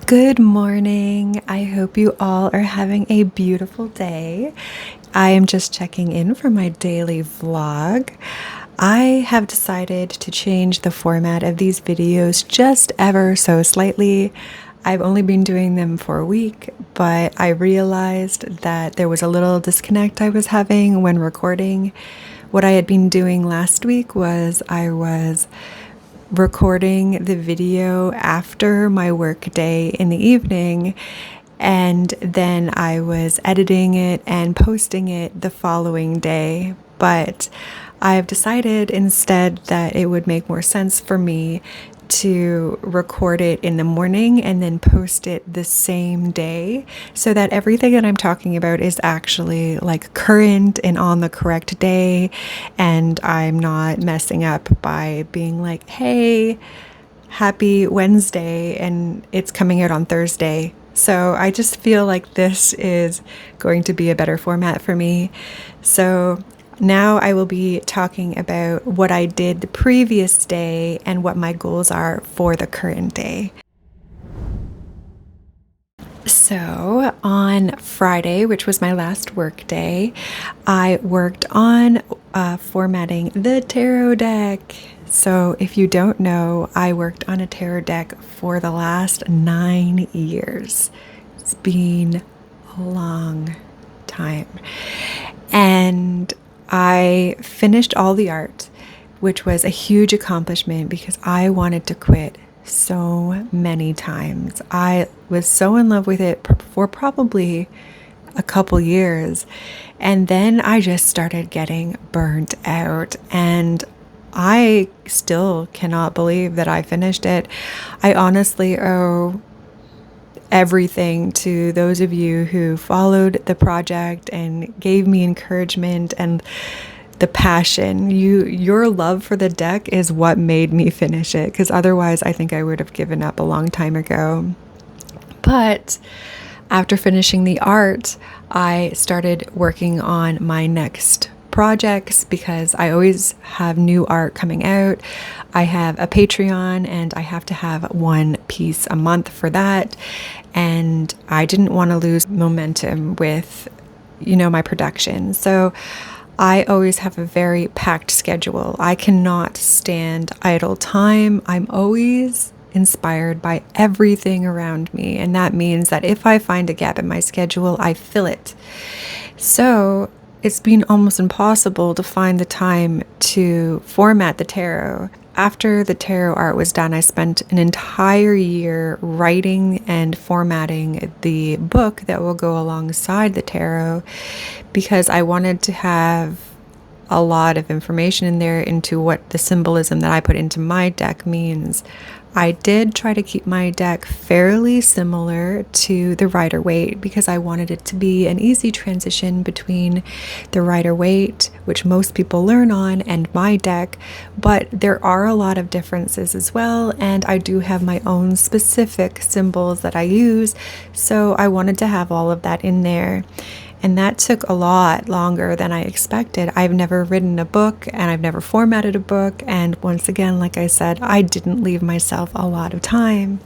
Good morning. I hope you all are having a beautiful day. I am just checking in for my daily vlog. I have decided to change the format of these videos just ever so slightly. I've only been doing them for a week, but I realized that there was a little disconnect I was having when recording. What I had been doing last week was I was recording the video after my work day in the evening, and then I was editing it and posting it the following day. But I've decided instead that it would make more sense for me to record it in the morning and then post it the same day so that everything that I'm talking about is actually like current and on the correct day, and I'm not messing up by being like, hey, happy Wednesday, and it's coming out on Thursday. So I just feel like this is going to be a better format for me. So now I will be talking about what I did the previous day and what my goals are for the current day. So on Friday, which was my last work day, I worked on formatting the tarot deck. So if you don't know, I worked on a tarot deck for the last 9 years. It's been a long time. And I finished all the art, which was a huge accomplishment because I wanted to quit so many times. I was so in love with it for probably a couple years, and then I just started getting burnt out, and I still cannot believe that I finished it. I honestly owe everything to those of you who followed the project and gave me encouragement and the passion. Your love for the deck is what made me finish it, because otherwise I think I would have given up a long time ago. But after finishing the art, I started working on my next projects because I always have new art coming out. I have a Patreon and I have to have one piece a month for that. And I didn't want to lose momentum with, my production. So I always have a very packed schedule. I cannot stand idle time. I'm always inspired by everything around me. And that means that if I find a gap in my schedule, I fill it. So it's been almost impossible to find the time to format the tarot. After the tarot art was done, I spent an entire year writing and formatting the book that will go alongside the tarot because I wanted to have a lot of information in there into what the symbolism that I put into my deck means. I did try to keep my deck fairly similar to the Rider-Waite because I wanted it to be an easy transition between the Rider-Waite, which most people learn on, and my deck, but there are a lot of differences as well, and I do have my own specific symbols that I use, so I wanted to have all of that in there. And that took a lot longer than I expected. I've never written a book and I've never formatted a book. And once again, like I said, I didn't leave myself a lot of time.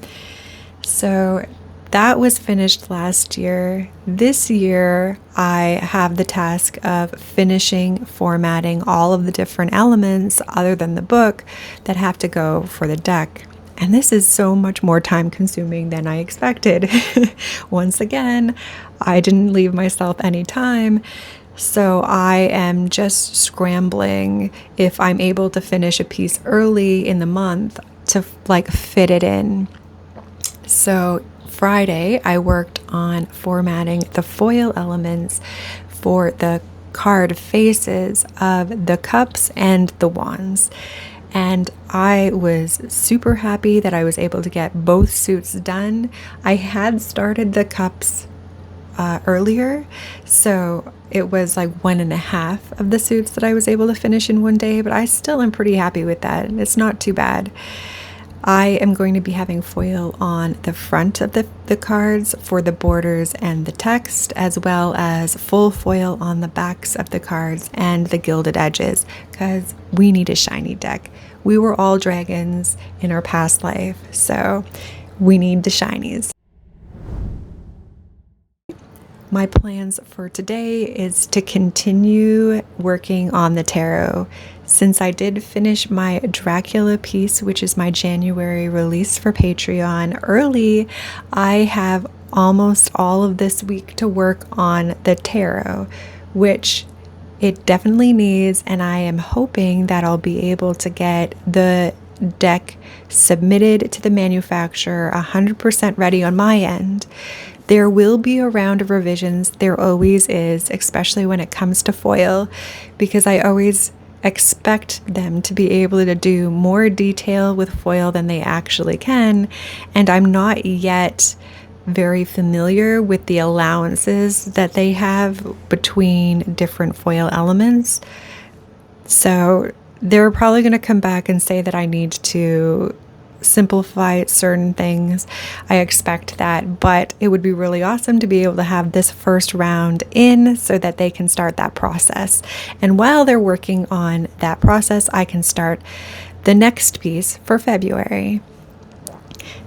So that was finished last year. This year, I have the task of finishing formatting all of the different elements other than the book that have to go for the deck. And this is so much more time consuming than I expected. Once again, I didn't leave myself any time. So I am just scrambling if I'm able to finish a piece early in the month to fit it in. So Friday, I worked on formatting the foil elements for the card faces of the cups and the wands. And I was super happy that I was able to get both suits done. I had started the cups earlier, so it was like 1.5 of the suits that I was able to finish in one day, but I still am pretty happy with that. It's not too bad. I am going to be having foil on the front of the cards for the borders and the text, as well as full foil on the backs of the cards and the gilded edges, because we need a shiny deck. We were all dragons in our past life, so we need the shinies. my plans for today is to continue working on the tarot. Since I did finish my Dracula piece, which is my January release for Patreon early, I have almost all of this week to work on the tarot, which it definitely needs, and I am hoping that I'll be able to get the deck submitted to the manufacturer 100% ready on my end. There will be a round of revisions, there always is, especially when it comes to foil, because I always expect them to be able to do more detail with foil than they actually can, and I'm not yet very familiar with the allowances that they have between different foil elements. So they're probably going to come back and say that I need to simplify certain things. I expect that, but it would be really awesome to be able to have this first round in so that they can start that process. And while they're working on that process, I can start the next piece for February.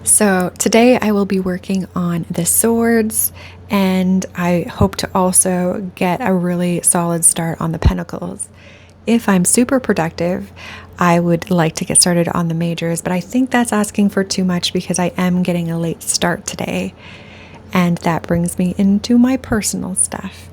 So today I will be working on the swords, and I hope to also get a really solid start on the pentacles. If I'm super productive, I would like to get started on the majors, but I think that's asking for too much because I am getting a late start today. And that brings me into my personal stuff.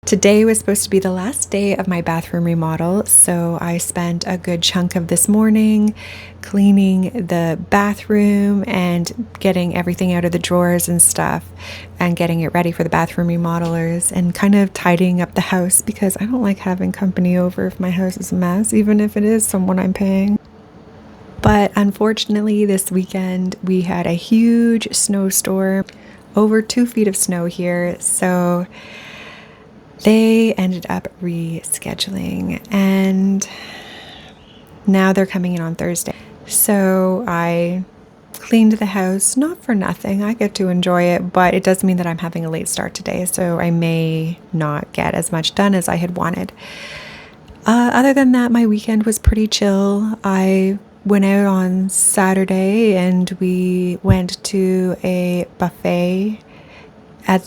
Today was supposed to be the last day of my bathroom remodel, so I spent a good chunk of this morning cleaning the bathroom and getting everything out of the drawers and stuff and getting it ready for the bathroom remodelers and kind of tidying up the house because I don't like having company over if my house is a mess, even if it is someone I'm paying. But unfortunately, this weekend we had a huge snowstorm, over 2 feet of snow here, so they ended up rescheduling, and now they're coming in on Thursday. So I cleaned the house, not for nothing. I get to enjoy it, but it does mean that I'm having a late start today, so I may not get as much done as I had wanted. Other than that, my weekend was pretty chill. I went out on Saturday and we went to a buffet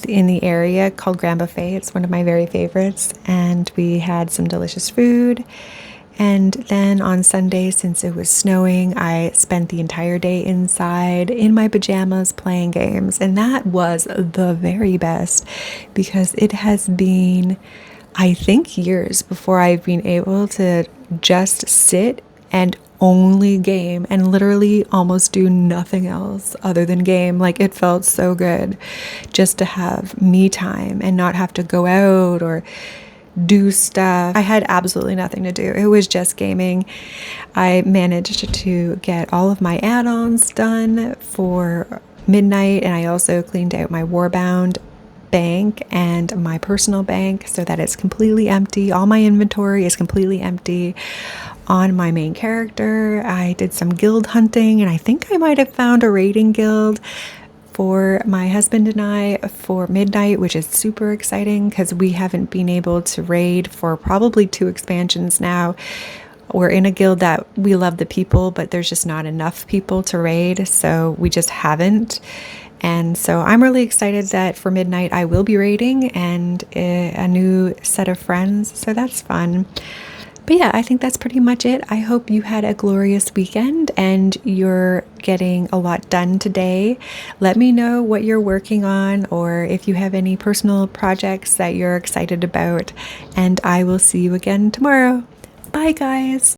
in the area called Grand Buffet. It's one of my very favorites, and we had some delicious food. And then on Sunday, since it was snowing, I spent the entire day inside in my pajamas playing games, and that was the very best because it has been, I think, years before I've been able to just sit and only game and literally almost do nothing else other than game. Like, it felt so good just to have me time and not have to go out or do stuff. I had absolutely nothing to do. It was just gaming. I managed to get all of my add-ons done for midnight, and I also cleaned out my Warbound bank and my personal bank so that it's completely empty. All my inventory is completely empty. On my main character, I did some guild hunting, and I think I might have found a raiding guild for my husband and I for midnight, which is super exciting because we haven't been able to raid for probably 2 expansions now. We're in a guild that we love the people, but there's just not enough people to raid, so we just haven't. And so I'm really excited that for midnight I will be raiding and a new set of friends, so that's fun. But yeah, I think that's pretty much it. I hope you had a glorious weekend and you're getting a lot done today. Let me know what you're working on or if you have any personal projects that you're excited about, and I will see you again tomorrow. Bye, guys.